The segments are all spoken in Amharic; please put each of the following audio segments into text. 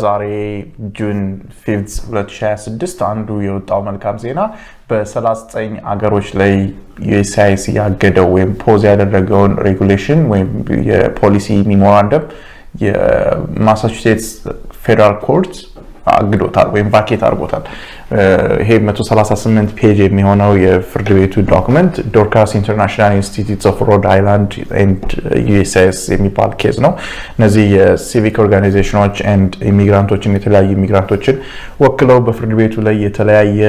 ዛሬ ጁን 5 2026 አንዱ የወጣው መልካም ዜና በ39 አገሮች ላይ USCIS ያገደው ወይም ፖዝ ያደረገውን ሬጉሌሽን ወይም የፖሊሲ ሜሞራንደም የማሳቹሴትስ ፌደራል ኮርት አግዶታል ወይም ቫኬት አድርጎታል። ይሄ 138 ፔጅ የሚሆነው የፍርድ ቤቱ ዶክመንት ዶርካስ ኢንተርናሽናል ኢንስቲትዩትስ ኦፍ ሮድ አይላንድ ኤንድ USCIS የሚባል ኬዝ ነው። እነዚህ የሲቪክ ኦርጋናይዜሽኖች ኤንድ ኢሚግራንቶችን የተለያዩ ኢሚግራንቶችን ወክለው በፍርድ ቤቱ ላይ የተለያየ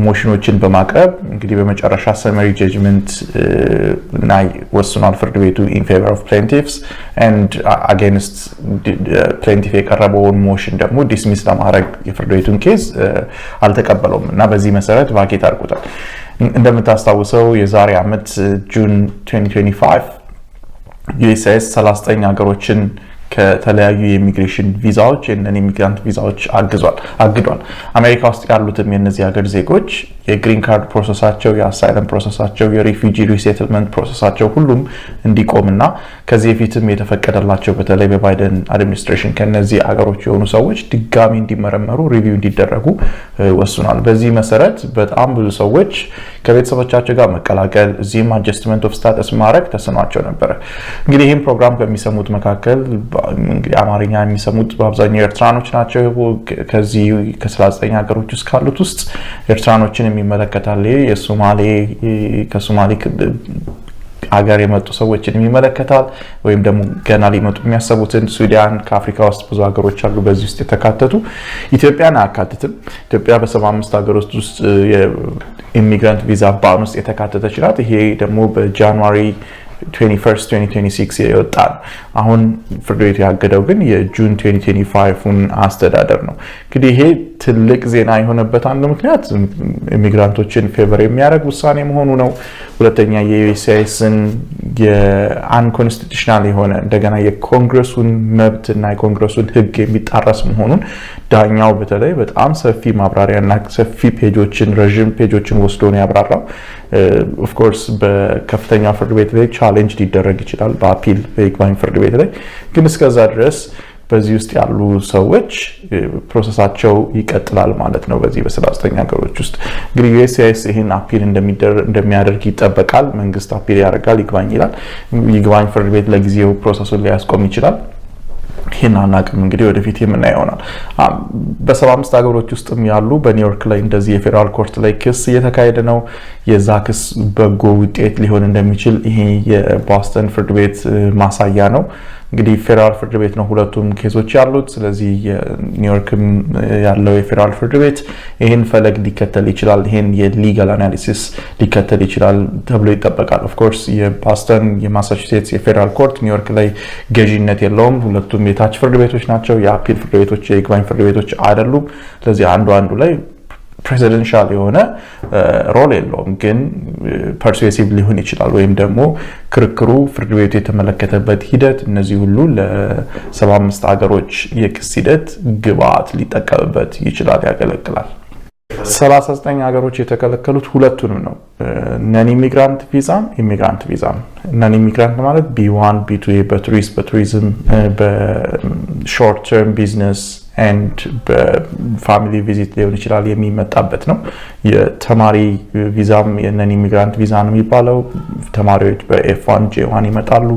ሞሽኖችን በማቅረብ እንግዲህ በመጨረሻ ሰመሪ ጀጅመንት ላይ ወስኗል ፍርድ ቤቱ ኢን ፌቨር ኦፍ ፕሌንቲፍስ ኤንድ አጌንስት ፕሌንቲፍ የቀረበውን ሞሽን ደግሞ ዲስሚስ ለማድረግ የፍርድ ቤቱን ኬዝ አልተቀበለውም እና በዚህ መሰረት ቫኬት አድርጎታል። እንደምታስታውሰው የዛሬ ዓመት ጁን 2025 USCIS 39 ሀገሮችን ከተለያዩ የኢሚግሬሽን ቪዛዎች የነን ኢሚግራንት ቪዛዎች አግዷል። አሜሪካ ውስጥ ያሉትም የነዚህ ሀገር ዜጎች የግሪን ካርድ ፕሮሰሳቸው፣ የአሳይለም ፕሮሰሳቸው፣ የሪፊጂ ሪሴትልመንት ፕሮሰሳቸው ሁሉም እንዲቆምና ከዚህ በፊትም የተፈቀደላቸው በተለይ በባይደን አድሚኒስትሬሽን ከነዚህ ሀገሮች የሆኑ ሰዎች ድጋሚ እንዲመረመሩ ሪቪው እንዲደረጉ ወስኗል። በዚህ መሰረት በጣም ብዙ ሰዎች ከቤተሰቦቻቸው ጋር መቀላቀል እዚህም አጀስትመንት ኦፍ ስታተስ ማድረግ ተስኗቸው ነበር። እንግዲህ ይህን ፕሮግራም ከሚሰሙት መካከል እንግዲህ አማርኛ የሚሰሙት በአብዛኛው ኤርትራኖች ናቸው። ከዚህ ከ39 ሀገሮች ውስጥ ካሉት ውስጥ ኤርትራኖችን የሚመለከታል። የሶማሌ ከሶማሌ አገር የመጡ ሰዎችን የሚመለከታል። ወይም ደግሞ ገና ሊመጡ የሚያሰቡትን ሱዳን፣ ከአፍሪካ ውስጥ ብዙ ሀገሮች አሉ በዚህ ውስጥ የተካተቱ። ኢትዮጵያን አያካትትም። ኢትዮጵያ በ75 ሀገሮች ውስጥ የኢሚግራንት ቪዛ ባን ውስጥ የተካተተች ናት። ይሄ ደግሞ በጃንዋሪ 21 2026 የወጣ ነው። አሁን ፍርድ ቤቱ ያገደው ግን የጁን 2025ን አስተዳደር ነው። እንግዲህ ይሄ ትልቅ ዜና የሆነበት አንዱ ምክንያት ኢሚግራንቶችን ፌቨር የሚያደርግ ውሳኔ መሆኑ ነው። ሁለተኛ የዩኤስሲአይስን የአንኮንስቲቱሽናል የሆነ እንደገና የኮንግረሱን መብትና የኮንግረሱን ሕግ የሚጣረስ መሆኑን ዳኛው በተለይ በጣም ሰፊ ማብራሪያና ሰፊ ፔጆችን ረጅም ፔጆችን ወስዶ ነው ያብራራው። ኦፍ ኮርስ በከፍተኛው ፍርድ ቤት ላይ ቻሌንጅ ሊደረግ ይችላል በአፒል በይግባኝ ፍርድ ቤት ላይ ግን እስከዛ ድረስ በዚህ ውስጥ ያሉ ሰዎች ፕሮሰሳቸው ይቀጥላል ማለት ነው። በዚህ በ39 ሀገሮች ውስጥ እንግዲህ USCIS ይሄን አፒል እንደሚያደርግ ይጠበቃል። መንግስት አፒል ያደርጋል፣ ይግባኝ ይላል። ይግባኝ ፍርድ ቤት ለጊዜው ፕሮሰሱን ሊያስቆም ይችላል። ይሄን አናውቅም እንግዲህ ወደፊት የምናየው ይሆናል። በ75 ሀገሮች ውስጥም ያሉ በኒውዮርክ ላይ እንደዚህ የፌደራል ኮርት ላይ ክስ እየተካሄደ ነው። የዛ ክስ በጎ ውጤት ሊሆን እንደሚችል ይሄ የቦስተን ፍርድ ቤት ማሳያ ነው። እንግዲህ ፌደራል ፍርድ ቤት ነው ሁለቱም ኬዞች ያሉት። ስለዚህ የኒውዮርክም ያለው የፌደራል ፍርድ ቤት ይሄን ፈለግ ሊከተል ይችላል፣ ይሄን የሊጋል አናሊሲስ ሊከተል ይችላል ተብሎ ይጠበቃል። ኦፍ ኮርስ የቦስተን የማሳቹሴትስ የፌደራል ኮርት ኒውዮርክ ላይ ገዢነት የለውም። ሁለቱም የታች ፍርድ ቤቶች ናቸው። የአፒል ፍርድ ቤቶች የይግባኝ ፍርድ ቤቶች አይደሉም። ስለዚህ አንዱ ላይ ፕሬዚደንሻል የሆነ ሮል የለውም፣ ግን ፐርሱዌሲቭ ሊሆን ይችላል ወይም ደግሞ ክርክሩ ፍርድ ቤቱ የተመለከተበት ሂደት እነዚህ ሁሉ ለ75 ሀገሮች የክስ ሂደት ግብዓት ሊጠቀምበት ይችላል፣ ያገለግላል። 39 ሀገሮች የተከለከሉት ሁለቱንም ነው፣ ነን ኢሚግራንት ቪዛም ኢሚግራንት ቪዛም። ነን ኢሚግራንት ማለት B1 B2 በቱሪዝም በሾርት ተርም ቢዝነስ ኤንድ በፋሚሊ ቪዚት ሊሆን ይችላል የሚመጣበት ነው። የተማሪ ቪዛም የነን ኢሚግራንት ቪዛ ነው የሚባለው። ተማሪዎች በኤፍ1 ጄ1 ይመጣሉ።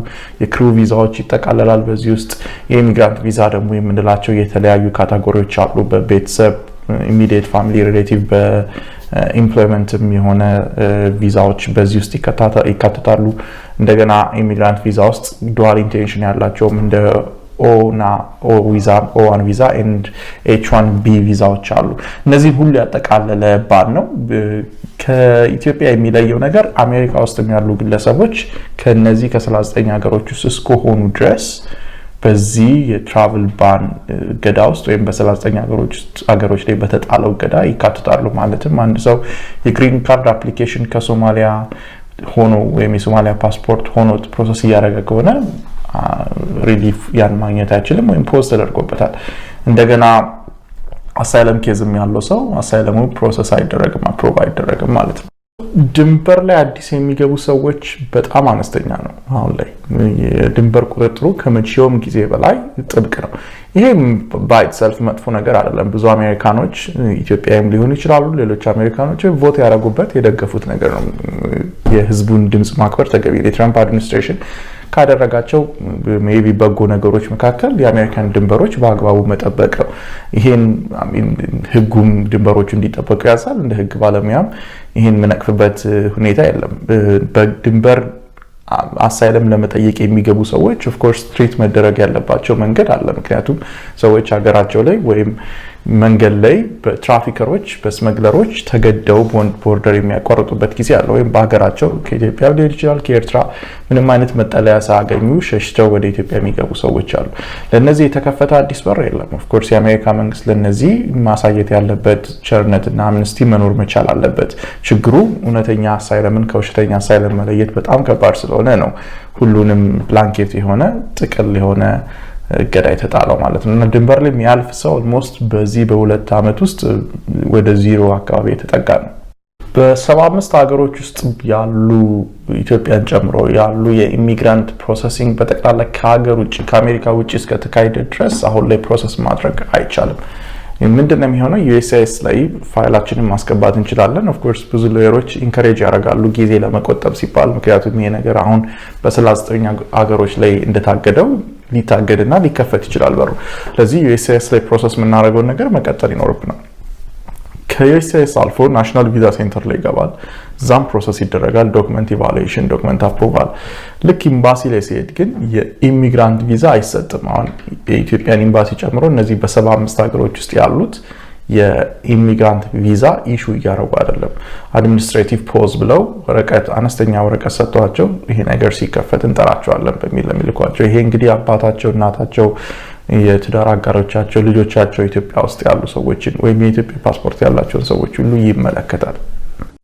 የክሩ ቪዛዎች ይጠቃለላል በዚህ ውስጥ። የኢሚግራንት ቪዛ ደግሞ የምንላቸው የተለያዩ ካቴጎሪዎች አሉ። በቤተሰብ ኢሚዲየት ፋሚሊ ሪሌቲቭ በኢምፕሎይመንትም የሆነ ቪዛዎች በዚህ ውስጥ ይካተታሉ። እንደገና ኢሚግራንት ቪዛ ውስጥ ዱዋል ኢንቴንሽን ያላቸውም እንደ O1 ቪዛ ኤንድ H1B ቪዛዎች አሉ። እነዚህ ሁሉ ያጠቃለለ ባን ነው። ከኢትዮጵያ የሚለየው ነገር አሜሪካ ውስጥ ያሉ ግለሰቦች ከነዚህ ከ39 ሀገሮች ውስጥ እስከሆኑ ድረስ በዚህ የትራቨል ባን ገዳ ውስጥ ወይም በ39 ሀገሮች ላይ በተጣለው ገዳ ይካተታሉ። ማለትም አንድ ሰው የግሪን ካርድ አፕሊኬሽን ከሶማሊያ ሆኖ ወይም የሶማሊያ ፓስፖርት ሆኖ ፕሮሰስ እያደረገ ከሆነ ሪሊፍ ያን ማግኘት አይችልም ወይም ፖዝ ተደርጎበታል። እንደገና አሳይለም ኬዝም ያለው ሰው አሳይለሙ ፕሮሰስ አይደረግም፣ አፕሮቭ አይደረግም ማለት ነው። ድንበር ላይ አዲስ የሚገቡ ሰዎች በጣም አነስተኛ ነው። አሁን ላይ የድንበር ቁጥጥሩ ከመቼውም ጊዜ በላይ ጥብቅ ነው። ይሄም ባይት ሰልፍ መጥፎ ነገር አይደለም። ብዙ አሜሪካኖች ኢትዮጵያም ሊሆኑ ይችላሉ፣ ሌሎች አሜሪካኖች ቮት ያደረጉበት የደገፉት ነገር ነው። የህዝቡን ድምጽ ማክበር ተገቢ ነው። የትራምፕ አድሚኒስትሬሽን ካደረጋቸው ሜቢ በጎ ነገሮች መካከል የአሜሪካን ድንበሮች በአግባቡ መጠበቅ ነው። ይሄን ህጉም ድንበሮቹ እንዲጠበቁ ያዛል። እንደ ህግ ባለሙያም ይሄን ምንቅፍበት ሁኔታ የለም። በድንበር አሳይለም ለመጠየቅ የሚገቡ ሰዎች ኦፍ ኮርስ ትሪት መደረግ ያለባቸው መንገድ አለ። ምክንያቱም ሰዎች ሀገራቸው ላይ ወይም መንገድ ላይ በትራፊከሮች በስመግለሮች ተገደው ቦርደር የሚያቋርጡበት ጊዜ አለ። ወይም በሀገራቸው ከኢትዮጵያ ሊሆን ይችላል ከኤርትራ ምንም አይነት መጠለያ ሳያገኙ ሸሽተው ወደ ኢትዮጵያ የሚገቡ ሰዎች አሉ። ለነዚህ የተከፈተ አዲስ በር የለም። ኦፍ ኮርስ የአሜሪካ መንግስት ለነዚህ ማሳየት ያለበት ቸርነትና አምነስቲ መኖር መቻል አለበት። ችግሩ እውነተኛ አሳይለምን ከውሸተኛ አሳይለም መለየት በጣም ከባድ ስለሆነ ነው ሁሉንም ብላንኬት የሆነ ጥቅል የሆነ እገዳ የተጣለው ማለት ነው። እና ድንበር ላይ የሚያልፍ ሰው ኦልሞስት በዚህ በሁለት ዓመት ውስጥ ወደ ዜሮ አካባቢ የተጠጋ ነው። በ75 ሀገሮች ውስጥ ያሉ ኢትዮጵያን ጨምሮ ያሉ የኢሚግራንት ፕሮሰሲንግ በጠቅላላ ከሀገር ውጭ ከአሜሪካ ውጭ እስከ ተካሄደ ድረስ አሁን ላይ ፕሮሰስ ማድረግ አይቻልም። ምንድነው የሚሆነው? ዩኤስሲአይኤስ ላይ ፋይላችንን ማስገባት እንችላለን። ኦፍ ኮርስ ብዙ ሎየሮች ኢንከሬጅ ያደርጋሉ ጊዜ ለመቆጠብ ሲባል። ምክንያቱም ይሄ ነገር አሁን በ39 ሀገሮች ላይ እንደታገደው ሊታገድና ሊከፈት ይችላል በሩ። ስለዚህ ዩኤስሲአይኤስ ላይ ፕሮሰስ የምናደርገውን ነገር መቀጠል ይኖርብናል። ከዩኤስሲአይኤስ አልፎ ናሽናል ቪዛ ሴንተር ላይ ይገባል። ዛም ፕሮሰስ ይደረጋል። ዶክመንት ኢቫሉዌሽን፣ ዶክመንት አፕሩቫል። ልክ ኤምባሲ ላይ ሲሄድ ግን የኢሚግራንት ቪዛ አይሰጥም። አሁን የኢትዮጵያን ኤምባሲ ጨምሮ እነዚህ በ75 ሀገሮች ውስጥ ያሉት የኢሚግራንት ቪዛ ኢሹ እያደረጉ አይደለም። አድሚኒስትሬቲቭ ፖዝ ብለው ወረቀት አነስተኛ ወረቀት ሰጥቷቸው ይሄ ነገር ሲከፈት እንጠራቸዋለን በሚል ለሚልኳቸው። ይሄ እንግዲህ አባታቸው፣ እናታቸው፣ የትዳር አጋሮቻቸው፣ ልጆቻቸው ኢትዮጵያ ውስጥ ያሉ ሰዎችን ወይም የኢትዮጵያ ፓስፖርት ያላቸውን ሰዎች ሁሉ ይመለከታል።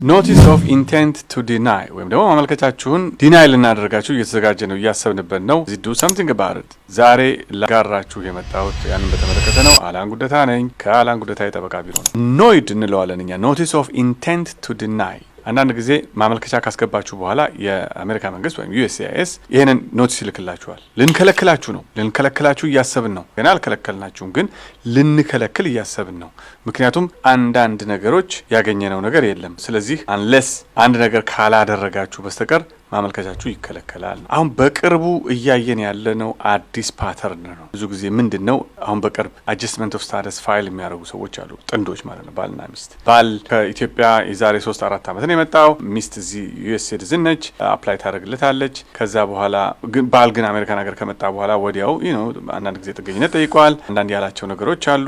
ኖቲስ ኦፍ ኢንቴንት ቱ ዲናይ ወይም ደግሞ ማመልከቻችሁን ዲናይ ልናደርጋችሁ እየተዘጋጀ ነው፣ እያሰብንበት ነው። ዱ ሰምቲንግ አባውት ኢት። ዛሬ ላጋራችሁ የመጣሁት ያንን በተመለከተ ነው። አላን ጉደታ ነኝ ከአላን ጉደታ የጠበቃ ቢሮ ነው። ኖይድ እንለዋለን እኛ። ኖቲስ ኦፍ ኢንቴንት ቱ ዲናይ። አንዳንድ ጊዜ ማመልከቻ ካስገባችሁ በኋላ የአሜሪካ መንግስት ወይም ዩኤስሲአይኤስ ይሄንን ኖቲስ ይልክላችኋል። ልንከለክላችሁ ነው፣ ልንከለክላችሁ እያሰብን ነው። ገና አልከለከልናችሁም፣ ግን ልንከለክል እያሰብን ነው። ምክንያቱም አንዳንድ ነገሮች ያገኘነው ነገር የለም። ስለዚህ አንለስ አንድ ነገር ካላደረጋችሁ በስተቀር ማመልከቻችሁ ይከለከላል። አሁን በቅርቡ እያየን ያለነው አዲስ ፓተርን ነው። ብዙ ጊዜ ምንድን ነው አሁን በቅርብ አጀስትመንት ኦፍ ስታተስ ፋይል የሚያደርጉ ሰዎች አሉ። ጥንዶች ማለት ነው፣ ባልና ሚስት። ባል ከኢትዮጵያ የዛሬ 3-4 ዓመት ነው የመጣው። ሚስት እዚህ ዩኤስ ሲቲዝን ነች፣ አፕላይ ታደርግለታለች። ከዛ በኋላ ግን ባል ግን አሜሪካን ሀገር ከመጣ በኋላ ወዲያው አንዳንድ ጊዜ ጥገኝነት ጠይቀዋል። አንዳንድ ያላቸው ነገሮች አሉ።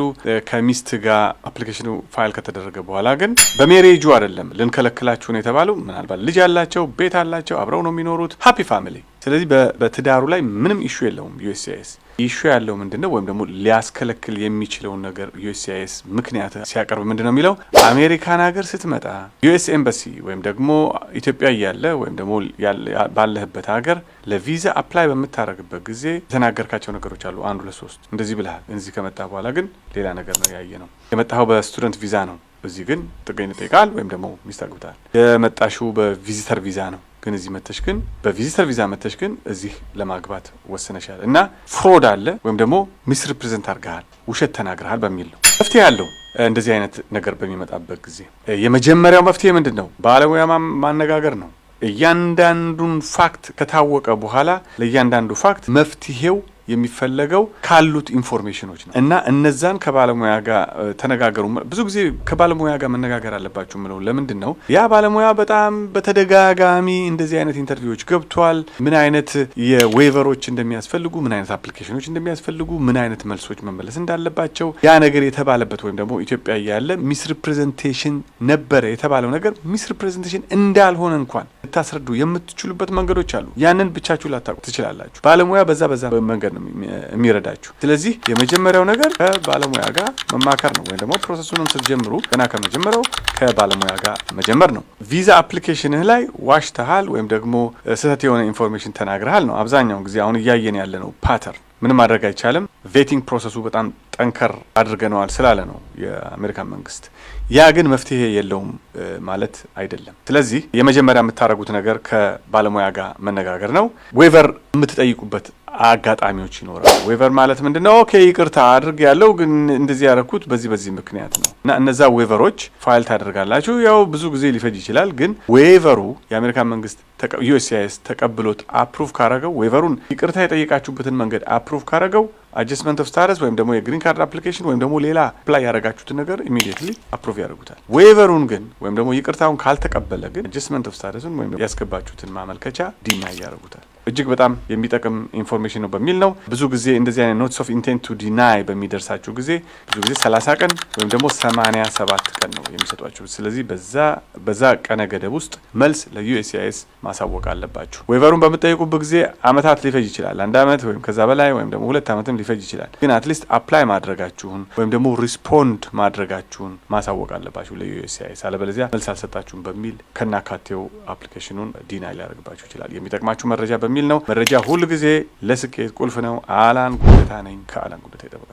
ከሚስት ጋር አፕሊኬሽኑ ፋይል ከተደረገ በኋላ ግን በሜሬጁ አይደለም ልንከለክላችሁ ነው የተባሉ። ምናልባት ልጅ ያላቸው ቤት አላቸው አብረው ነው የሚኖሩት፣ ሃፒ ፋሚሊ። ስለዚህ በትዳሩ ላይ ምንም ኢሹ የለውም ዩኤስሲአይኤስ። ኢሹ ያለው ምንድነው ወይም ደግሞ ሊያስከለክል የሚችለውን ነገር ዩኤስሲአይኤስ ምክንያት ሲያቀርብ ምንድነው የሚለው? አሜሪካን ሀገር ስትመጣ ዩኤስ ኤምባሲ ወይም ደግሞ ኢትዮጵያ እያለ ወይም ደግሞ ባለህበት ሀገር ለቪዛ አፕላይ በምታደርግበት ጊዜ የተናገርካቸው ነገሮች አሉ። 1-2-3 እንደዚህ ብለሃል። እዚህ ከመጣ በኋላ ግን ሌላ ነገር ነው ያየ ነው። የመጣኸው በስቱደንት ቪዛ ነው፣ እዚህ ግን ጥገኝነት ጠይቃል ወይም ደግሞ ሚስት አግብተሃል። የመጣሽው በቪዚተር ቪዛ ነው፣ ግን እዚህ መተሽ ግን በቪዚተር ቪዛ መተሽ ግን እዚህ ለማግባት ወሰነሻል እና ፍሮድ አለ ወይም ደግሞ ሚስ ሪፕሬዘንት አድርገሃል፣ ውሸት ተናግረሃል በሚል ነው። መፍትሄ ያለው እንደዚህ አይነት ነገር በሚመጣበት ጊዜ የመጀመሪያው መፍትሄ ምንድን ነው? ባለሙያ ማነጋገር ነው። እያንዳንዱን ፋክት ከታወቀ በኋላ ለእያንዳንዱ ፋክት መፍትሄው የሚፈለገው ካሉት ኢንፎርሜሽኖች ነው እና እነዛን ከባለሙያ ጋር ተነጋገሩ። ብዙ ጊዜ ከባለሙያ ጋር መነጋገር አለባችሁ ምለው ለምንድን ነው? ያ ባለሙያ በጣም በተደጋጋሚ እንደዚህ አይነት ኢንተርቪዎች ገብቷል። ምን አይነት የዌቨሮች እንደሚያስፈልጉ፣ ምን አይነት አፕሊኬሽኖች እንደሚያስፈልጉ፣ ምን አይነት መልሶች መመለስ እንዳለባቸው ያ ነገር የተባለበት ወይም ደግሞ ኢትዮጵያ ያለ ሚስ ሪፕሬዘንቴሽን ነበረ የተባለው ነገር ሚስ ሪፕሬዘንቴሽን እንዳልሆነ እንኳን ልታስረዱ የምትችሉበት መንገዶች አሉ። ያንን ብቻችሁ ላታውቁ ትችላላችሁ። ባለሙያ በዛ መንገድ ነው የሚረዳችሁ። ስለዚህ የመጀመሪያው ነገር ከባለሙያ ጋር መማከር ነው። ወይም ደግሞ ፕሮሰሱንም ስትጀምሩ ገና ከመጀመሪያው ከባለሙያ ጋር መጀመር ነው። ቪዛ አፕሊኬሽንህ ላይ ዋሽተሃል ወይም ደግሞ ስህተት የሆነ ኢንፎርሜሽን ተናግረሃል ነው አብዛኛውን ጊዜ አሁን እያየን ያለ ነው ፓተርን። ምንም ማድረግ አይቻልም። ቬቲንግ ፕሮሰሱ በጣም ጠንከር አድርገነዋል ስላለ ነው የአሜሪካን መንግስት። ያ ግን መፍትሄ የለውም ማለት አይደለም። ስለዚህ የመጀመሪያ የምታደርጉት ነገር ከባለሙያ ጋር መነጋገር ነው። ዌቨር የምትጠይቁበት አጋጣሚዎች ይኖራሉ። ዌቨር ማለት ምንድነው? ኦኬ ይቅርታ አድርግ ያለው ግን እንደዚህ ያደረኩት በዚህ ምክንያት ነው እና እነዛ ዌቨሮች ፋይል ታደርጋላችሁ። ያው ብዙ ጊዜ ሊፈጅ ይችላል። ግን ዌቨሩ የአሜሪካን መንግስት USCIS ተቀብሎት አፕሩቭ ካረገው ዌቨሩን ይቅርታ የጠየቃችሁበትን መንገድ አፕሩቭ ካረገው አጀስትመንት ኦፍ ስታተስ ወይም ደግሞ የግሪን ካርድ አፕሊኬሽን ወይም ደግሞ ሌላ አፕላይ ያደረጋችሁትን ነገር ኢሚዲየትሊ አፕሩቭ ያደርጉታል። ዌቨሩን ግን ወይም ደግሞ ይቅርታውን ካልተቀበለ ግን አጀስትመንት ኦፍ ስታተስን ወይም ያስገባችሁትን ማመልከቻ ዲናይ ያደርጉታል። እጅግ በጣም የሚጠቅም ኢንፎርሜሽን ነው በሚል ነው። ብዙ ጊዜ እንደዚህ አይነት ኖትስ ኦፍ ኢንቴንት ቱ ዲናይ በሚደርሳችሁ ጊዜ ብዙ ጊዜ 30 ቀን ወይም ደግሞ 87 ቀን ነው የሚሰጧችሁ። ስለዚህ በዛ ቀነ ገደብ ውስጥ መልስ ለUSCIS ማሳወቅ አለባችሁ። ዌቨሩን በምትጠይቁበት ጊዜ አመታት ሊፈጅ ይችላል። 1 አመት ወይም ከዛ በላይ ወይም ደግሞ 2 አመትም ሊፈጅ ይችላል። ግን አትሊስት አፕላይ ማድረጋችሁን ወይም ደግሞ ሪስፖንድ ማድረጋችሁን ማሳወቅ አለባችሁ ለUSCIS። አለበለዚያ መልስ አልሰጣችሁም በሚል ከናካቴው አፕሊኬሽኑን ዲናይ ሊያደርግባችሁ ይችላል። የሚጠቅማችሁ መረጃ በሚል ነው። መረጃ ሁል ጊዜ ለስኬት ቁልፍ ነው። አላን ጉደታ ነኝ ከአላን ጉደታ ይጠብቃል።